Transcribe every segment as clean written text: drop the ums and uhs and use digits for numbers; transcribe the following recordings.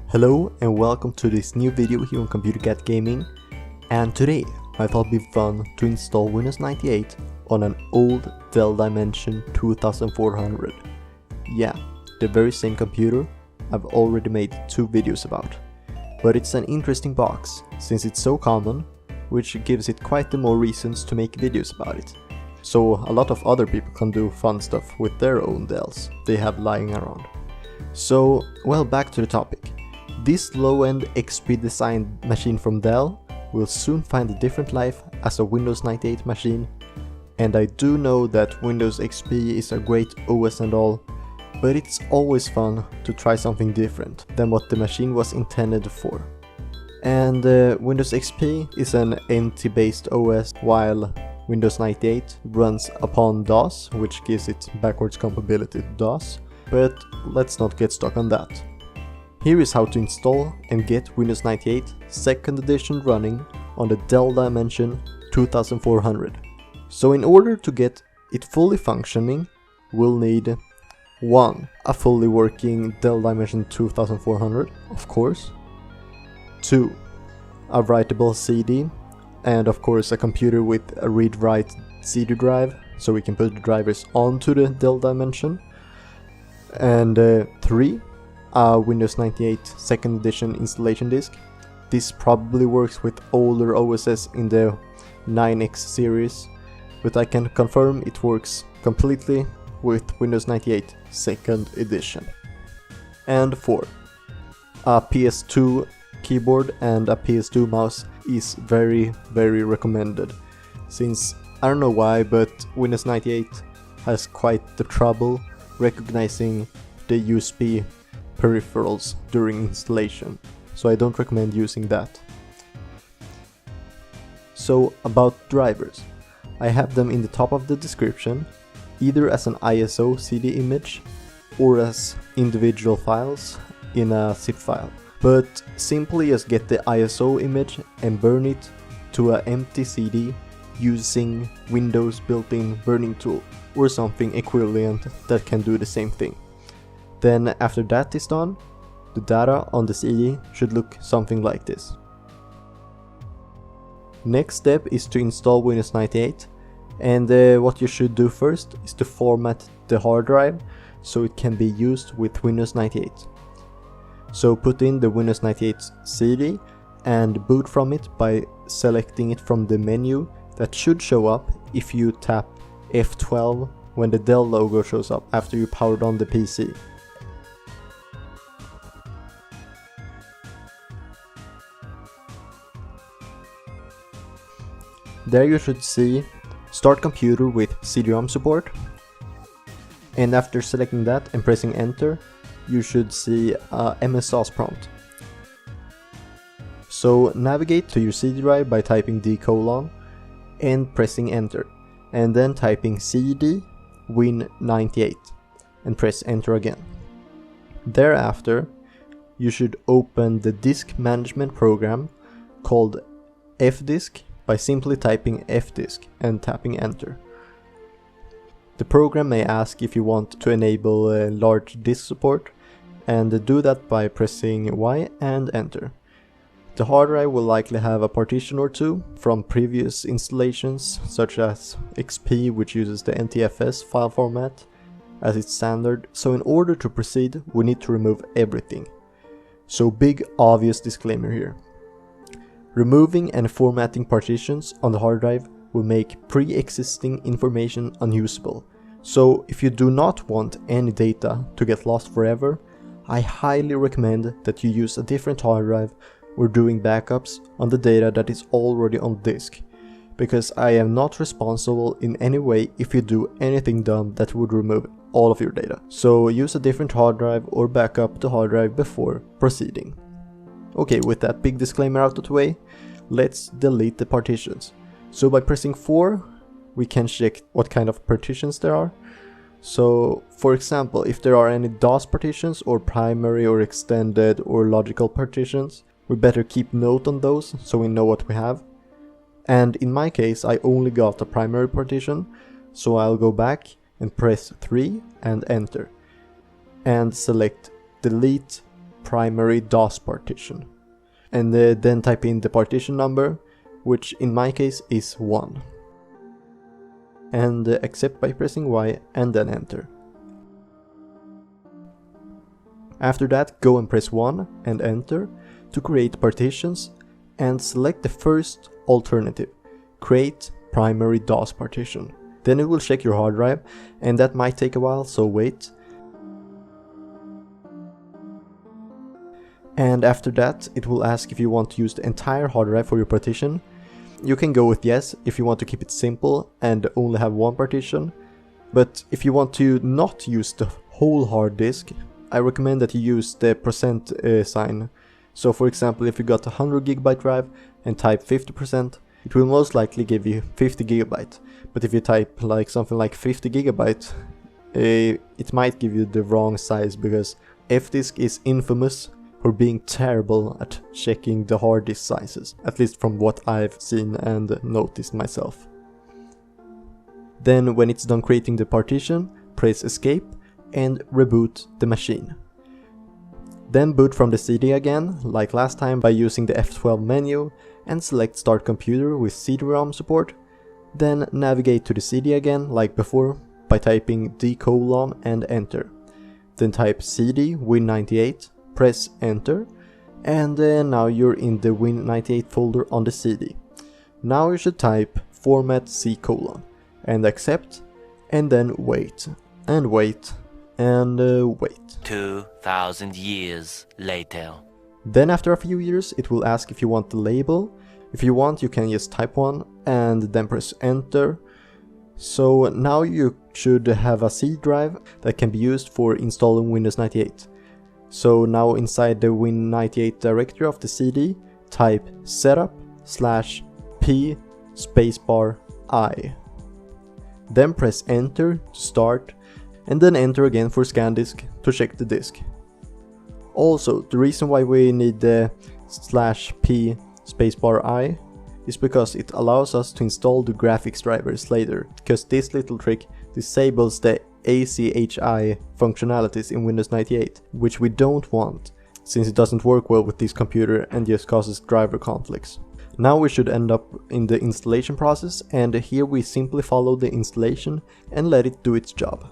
Hello and welcome to this new video here on ComputerCatGaming, and today I thought it'd be fun to install Windows 98 on an old Dell Dimension 2400. Yeah, the very same computer I've already made 2 videos about. But it's an interesting box since it's so common, which gives it quite the more reasons to make videos about it. So a lot of other people can do fun stuff with their own Dells they have lying around. So, well, back to the topic. This low-end XP designed machine from Dell will soon find a different life as a Windows 98 machine, and I do know that Windows XP is a great OS and all, but it's always fun to try something different than what the machine was intended for. And Windows XP is an NT based OS, while Windows 98 runs upon DOS, which gives it backwards compatibility to DOS, but let's not get stuck on that. Here is how to install and get Windows 98 2nd edition running on the Dell Dimension 2400. So in order to get it fully functioning, we'll need 1. A fully working Dell Dimension 2400, of course. 2. A writable CD, and of course a computer with a read-write CD drive, so we can put the drivers onto the Dell Dimension. And 3. A Windows 98 2nd edition installation disk. This probably works with older OSs in the 9X series, but I can confirm it works completely with Windows 98 2nd edition. And 4. A PS2 keyboard and a PS2 mouse is very recommended, since I don't know why, but Windows 98 has quite the trouble recognizing the USB peripherals during installation, so I don't recommend using that. So about drivers, I have them in the top of the description, either as an ISO CD image or as individual files in a zip file. But simply just get the ISO image and burn it to an empty CD using Windows built-in burning tool or something equivalent that can do the same thing. Then after that is done, the data on the CD should look something like this. Next step is to install Windows 98, and what you should do first is to format the hard drive so it can be used with Windows 98. So put in the Windows 98 CD and boot from it by selecting it from the menu that should show up if you tap F12 when the Dell logo shows up after you powered on the PC. There you should see Start Computer with CD-ROM support, and after selecting that and pressing enter, you should see a MS-DOS prompt. So navigate to your CD drive by typing D: and pressing enter, and then typing CD Win98 and press enter again. Thereafter, you should open the disk management program called fdisk by simply typing fdisk and tapping enter. The program may ask if you want to enable large disk support, and do that by pressing Y and enter. The hard drive will likely have a partition or two from previous installations, such as XP, which uses the NTFS file format as its standard, so in order to proceed we need to remove everything. So big obvious disclaimer here. Removing and formatting partitions on the hard drive will make pre-existing information unusable. So if you do not want any data to get lost forever, I highly recommend that you use a different hard drive or doing backups on the data that is already on disk, because I am not responsible in any way if you do anything dumb that would remove all of your data. So use a different hard drive or backup the hard drive before proceeding. Okay, with that big disclaimer out of the way, let's delete the partitions. So by pressing 4, we can check what kind of partitions there are. So for example, if there are any DOS partitions or primary or extended or logical partitions, we better keep note on those so we know what we have. And in my case, I only got a primary partition, so I'll go back and press 3 and enter, and select delete primary DOS partition. And then type in the partition number, which in my case is 1. And accept by pressing Y and then enter. After that, go and press 1 and enter to create partitions and select the first alternative, create primary DOS partition. Then it will check your hard drive, and that might take a while, so wait. And after that, it will ask if you want to use the entire hard drive for your partition. You can go with yes if you want to keep it simple and only have one partition. But if you want to not use the whole hard disk, I recommend that you use the percent sign. So for example, if you got a 100 GB drive and type 50%, it will most likely give you 50 GB. But if you type like something like 50 GB, it might give you the wrong size, because Fdisk is infamous for being terrible at checking the hard disk sizes, at least from what I've seen and noticed myself. Then when it's done creating the partition, press escape and reboot the machine. Then boot from the CD again, like last time, by using the F12 menu and select Start Computer with CD-ROM support. Then navigate to the CD again, like before, by typing D: and enter. Then type CD Win98, press enter, and now you're in the Win98 folder on the CD. Now you should type format C:, and accept, and then wait, and wait, and wait. 2,000 years later. Then after a few years, it will ask if you want the label. If you want, you can just type one and then press enter. So now you should have a C drive that can be used for installing Windows 98. So now inside the Win98 directory of the CD, type setup/p *I. Then press enter to start, and then enter again for scan disk to check the disk. Also, the reason why we need the /p *I is because it allows us to install the graphics drivers later, because this little trick disables the ACHI functionalities in Windows 98, which we don't want, since it doesn't work well with this computer and just causes driver conflicts. Now we should end up in the installation process, and here we simply follow the installation and let it do its job.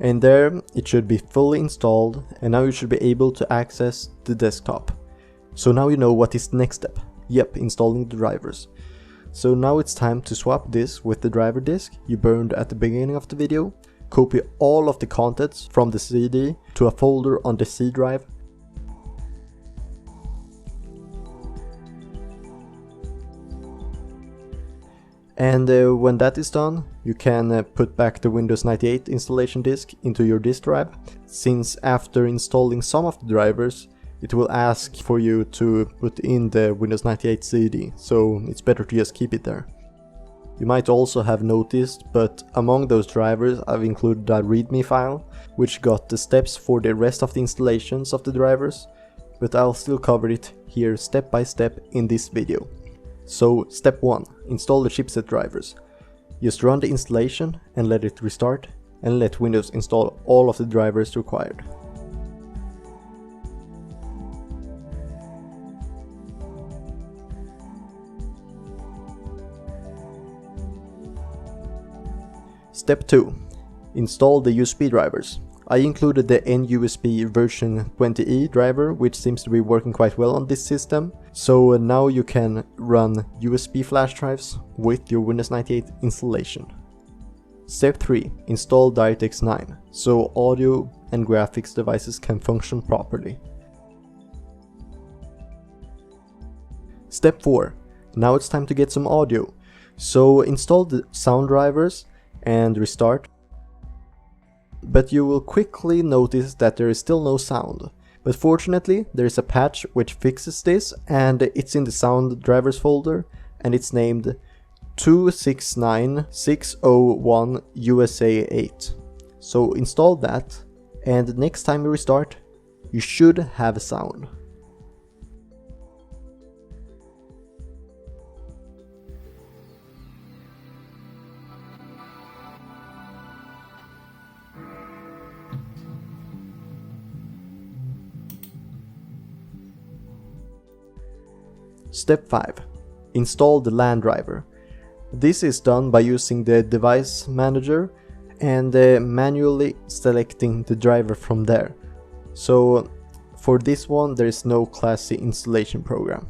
And there it should be fully installed, and now you should be able to access the desktop. So now you know what is the next step. Yep, installing the drivers. So now it's time to swap this with the driver disk you burned at the beginning of the video, copy all of the contents from the CD to a folder on the C drive, and when that is done, you can put back the Windows 98 installation disk into your disk drive, since after installing some of the drivers, it will ask for you to put in the Windows 98 CD, so it's better to just keep it there. You might also have noticed, but among those drivers I've included a readme file, which got the steps for the rest of the installations of the drivers, but I'll still cover it here step by step in this video. So step 1, install the chipset drivers. Just run the installation and let it restart, and let Windows install all of the drivers required. Step 2, install the USB drivers. I included the NUSB version 20E driver, which seems to be working quite well on this system. So now you can run USB flash drives with your Windows 98 installation. Step 3, install DirectX 9, so audio and graphics devices can function properly. Step 4, now it's time to get some audio. So install the sound drivers and restart. But you will quickly notice that there is still no sound. But fortunately, there is a patch which fixes this, and it's in the sound drivers folder, and it's named 269601 USA 8. So install that, and next time you restart, you should have sound. Step 5. Install the LAN driver. This is done by using the device manager and manually selecting the driver from there. So for this one there is no classy installation program.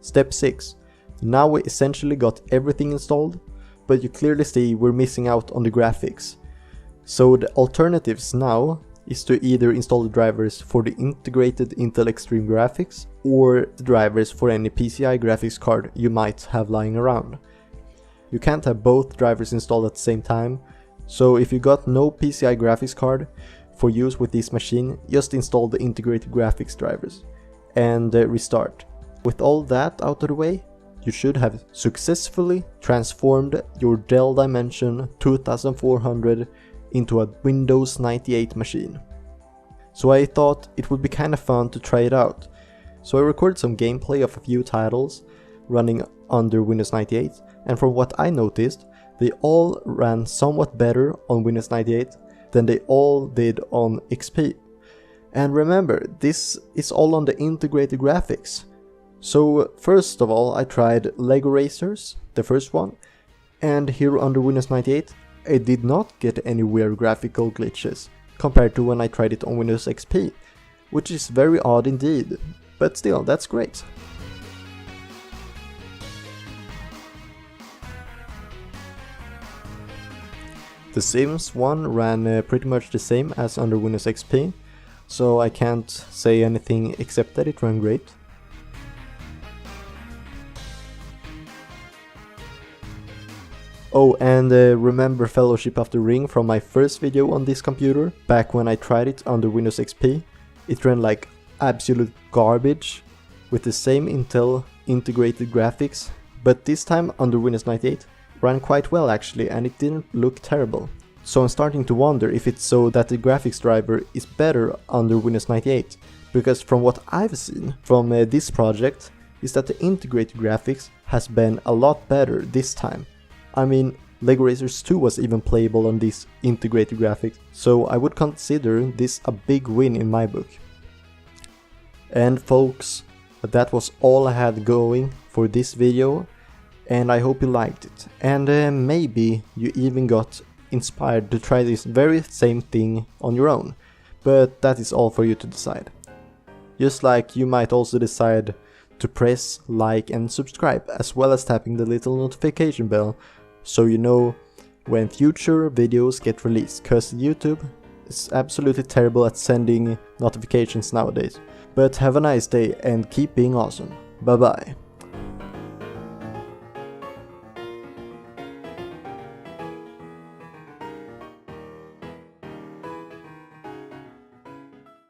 Step 6. Now we essentially got everything installed, but you clearly see we're missing out on the graphics. So the alternatives now is to either install the drivers for the integrated Intel Extreme graphics or the drivers for any PCI graphics card you might have lying around. You can't have both drivers installed at the same time, so if you got no PCI graphics card for use with this machine, just install the integrated graphics drivers and restart. With all that out of the way, you should have successfully transformed your Dell Dimension 2400 into a Windows 98 machine. So I thought it would be kinda fun to try it out. So I recorded some gameplay of a few titles running under Windows 98, and from what I noticed, they all ran somewhat better on Windows 98 than they all did on XP. And remember, this is all on the integrated graphics. So first of all I tried Lego Racers, the first one, and here under Windows 98 I did not get any weird graphical glitches compared to when I tried it on Windows XP, which is very odd indeed, but still, that's great. The Sims one ran pretty much the same as under Windows XP, so I can't say anything except that it ran great. Oh, and remember Fellowship of the Ring from my first video on this computer, back when I tried it under Windows XP? It ran like absolute garbage, with the same Intel integrated graphics, but this time under Windows 98 ran quite well actually, and it didn't look terrible. So I'm starting to wonder if it's so that the graphics driver is better under Windows 98, because from what I've seen from this project is that the integrated graphics has been a lot better this time. I mean, Lego Racers 2 was even playable on this integrated graphics, so I would consider this a big win in my book. And folks, that was all I had going for this video, and I hope you liked it. And maybe you even got inspired to try this very same thing on your own, but that is all for you to decide. Just like you might also decide to press like and subscribe, as well as tapping the little notification bell, so you know when future videos get released, cause YouTube is absolutely terrible at sending notifications nowadays. But have a nice day and keep being awesome. Bye bye.